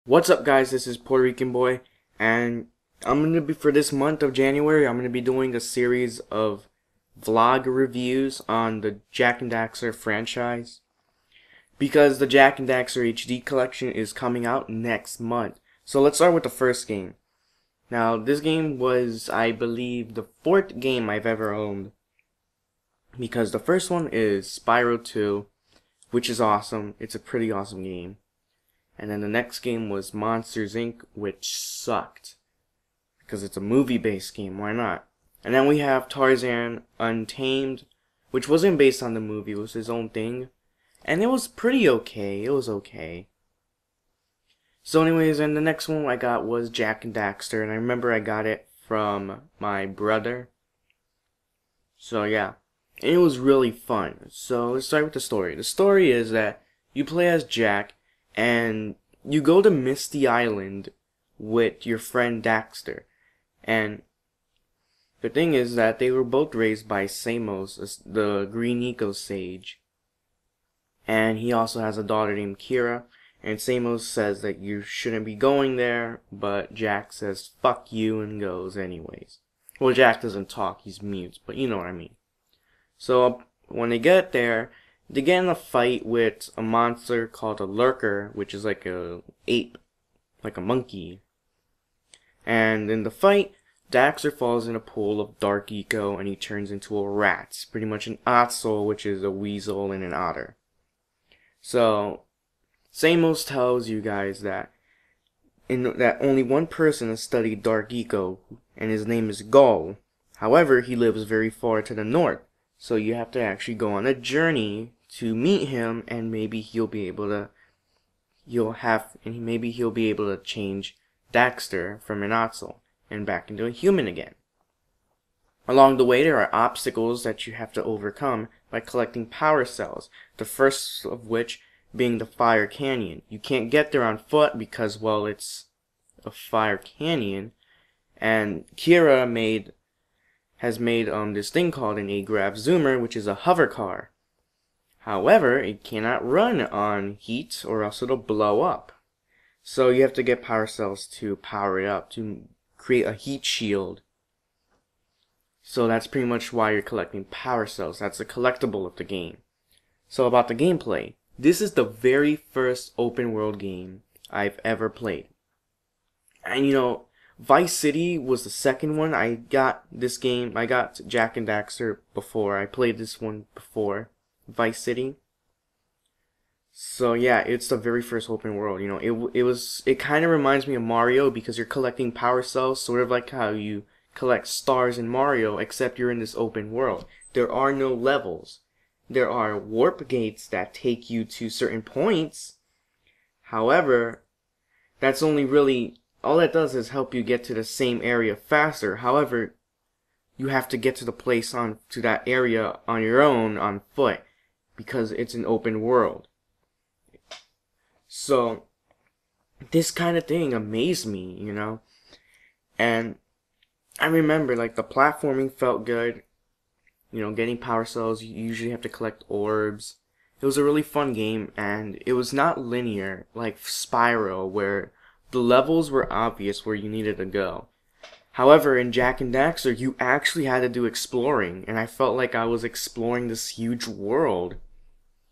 What's up, guys? This is Puerto Rican Boy, and for this month of January, I'm gonna be doing a series of vlog reviews on the Jak and Daxter franchise, because the Jak and Daxter HD collection is coming out next month. So let's start with the first game. Now, this game was, I believe, the 4th game I've ever owned, because the first one is Spyro 2, which is awesome. It's a pretty awesome game. And then the next game was Monsters Inc., which sucked, because it's a movie-based game. Why not? And then we have Tarzan Untamed, which wasn't based on the movie. It was his own thing, and it was pretty okay. It was okay. So anyways, and the next one I got was Jak and Daxter, and I remember I got it from my brother. So yeah, and it was really fun. So let's start with the story. The story is that you play as Jak, and you go to Misty Island with your friend Daxter. And the thing is that they were both raised by Samos, the Green Eco Sage. And he also has a daughter named Kira. And Samos says that you shouldn't be going there, but Jak says fuck you and goes anyways. Well, Jak doesn't talk, he's mute, but you know what I mean. So when they get there, they get in a fight with a monster called a lurker, which is like a ape, like a monkey. And in the fight, Daxter falls in a pool of dark eco and he turns into a rat. Pretty much an ottsel, which is a weasel and an otter. So Samos tells you guys that only one person has studied dark eco, and his name is Gull. However, he lives very far to the north, so you have to actually go on a journey to meet him, and maybe he'll be able to change Daxter from an ottsel and back into a human again. Along the way, there are obstacles that you have to overcome by collecting power cells, the first of which being the Fire Canyon. You can't get there on foot because, well, it's a fire canyon, and Kira has made this thing called an A-Grav Zoomer, which is a hover car. However, it cannot run on heat or else it'll blow up. So you have to get power cells to power it up, to create a heat shield. So that's pretty much why you're collecting power cells. That's a collectible of the game. So about the gameplay. This is the very first open world game I've ever played. And you know, Vice City was the second one. I got Jak and Daxter before. I played this one before Vice City. So yeah, it's the very first open world. You know, it kind of reminds me of Mario because you're collecting power cells, sort of like how you collect stars in Mario, except you're in this open world. There are no levels. There are warp gates that take you to certain points. However, that's only really all that does is help you get to the same area faster. However, you have to get to the place to that area on your own on foot, because it's an open world. So this kind of thing amazed me, you know. And I remember, like, the platforming felt good. You know, getting power cells, you usually have to collect orbs. It was a really fun game, and it was not linear like Spyro, where the levels were obvious where you needed to go. However, in Jak and Daxter, you actually had to do exploring, and I felt like I was exploring this huge world.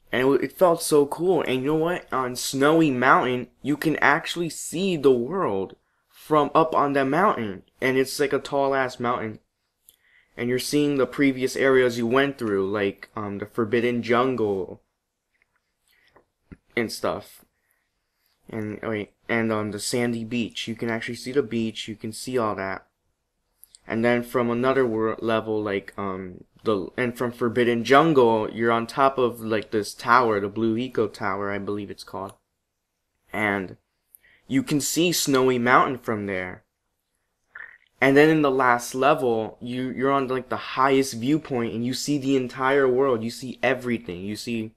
And it felt so cool. And you know what? On Snowy Mountain, you can actually see the world from up on that mountain. And it's like a tall-ass mountain. And you're seeing the previous areas you went through, like the Forbidden Jungle and stuff. And the sandy beach. You can actually see the beach. You can see all that. And then from another level, like from Forbidden Jungle, you're on top of like this tower, the Blue Eco Tower, I believe it's called. And you can see Snowy Mountain from there. And then in the last level, you're on like the highest viewpoint, and you see the entire world. You see everything. You see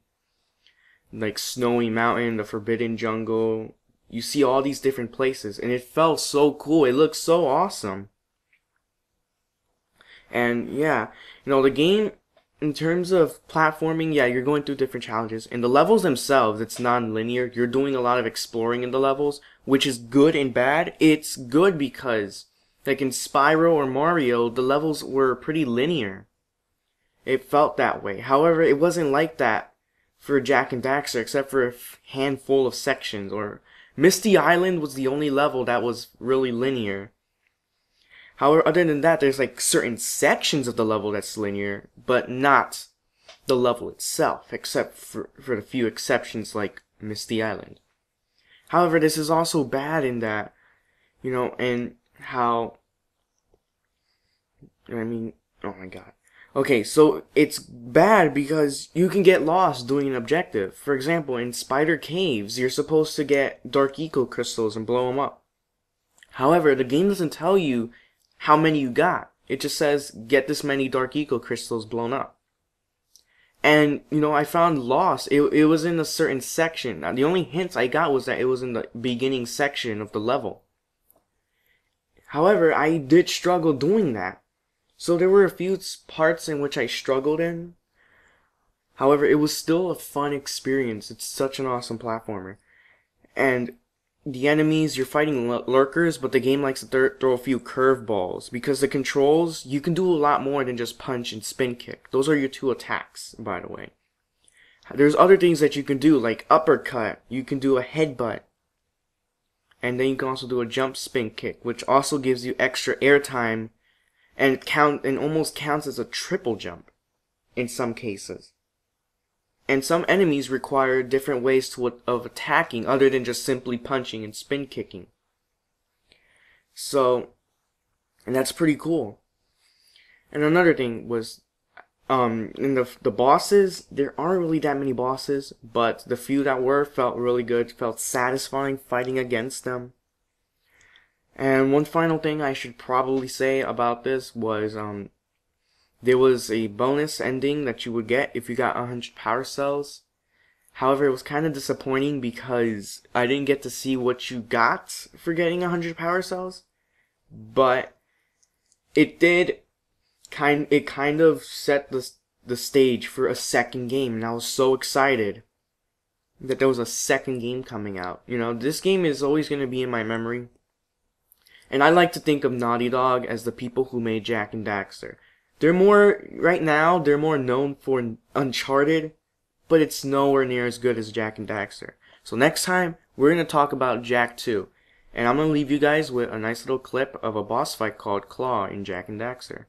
like Snowy Mountain, the Forbidden Jungle. You see all these different places, and it felt so cool. It looked so awesome. And yeah, you know, the game in terms of platforming, yeah, you're going through different challenges. In the levels themselves, it's non-linear. You're doing a lot of exploring in the levels, which is good and bad. It's good because, like in Spyro or Mario, the levels were pretty linear. It felt that way. However, it wasn't like that for Jak and Daxter, except for a handful of sections. Or Misty Island was the only level that was really linear. However, other than that, there's like certain sections of the level that's linear, but not the level itself, except for the few exceptions like Misty Island. However, this is also bad in that, and how, oh my god. Okay, so it's bad because you can get lost doing an objective. For example, in Spider Caves, you're supposed to get dark eco crystals and blow them up. However, the game doesn't tell you how many you got. It just says, get this many dark eco crystals blown up. And, I found lost. It was in a certain section. Now, the only hints I got was that it was in the beginning section of the level. However, I did struggle doing that. So there were a few parts in which I struggled in. However, it was still a fun experience. It's such an awesome platformer. And the enemies, you're fighting lurkers, but the game likes to throw a few curveballs. Because the controls, you can do a lot more than just punch and spin kick. Those are your two attacks, by the way. There's other things that you can do, like uppercut. You can do a headbutt. And then you can also do a jump spin kick, which also gives you extra airtime and almost counts as a triple jump in some cases. And some enemies require different ways of attacking other than just simply punching and spin kicking. So, and that's pretty cool. And another thing was, in the bosses, there aren't really that many bosses, but the few that were felt really good, felt satisfying fighting against them. And one final thing I should probably say about this was, there was a bonus ending that you would get if you got 100 power cells. However, it was kind of disappointing because I didn't get to see what you got for getting 100 power cells. But it kind of set the stage for a second game, and I was so excited that there was a second game coming out. This game is always going to be in my memory. And I like to think of Naughty Dog as the people who made Jak and Daxter. Right now, they're more known for Uncharted, but it's nowhere near as good as Jak and Daxter. So next time, we're going to talk about Jak 2. And I'm going to leave you guys with a nice little clip of a boss fight called Claw in Jak and Daxter.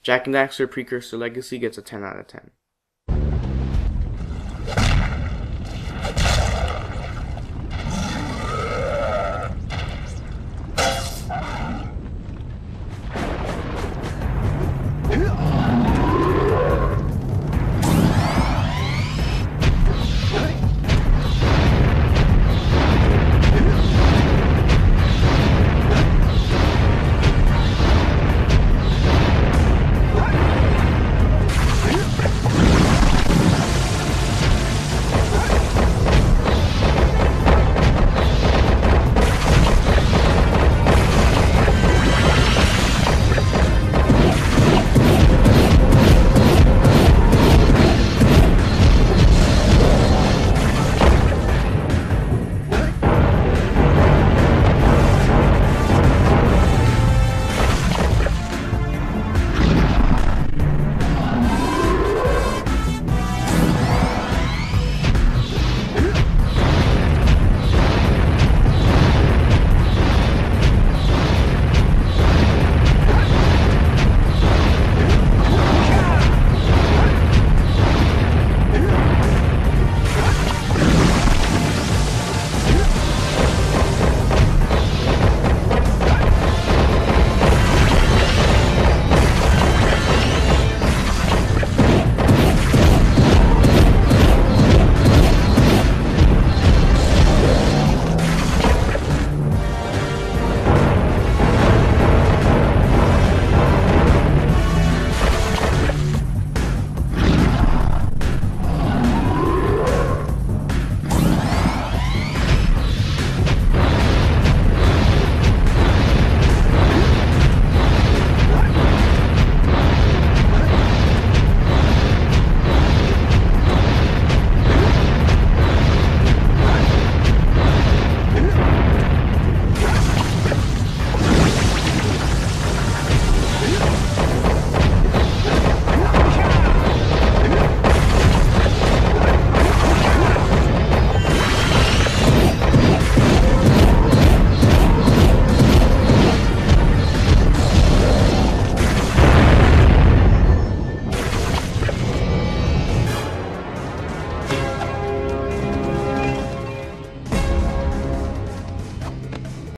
Jak and Daxter Precursor Legacy gets a 10 out of 10.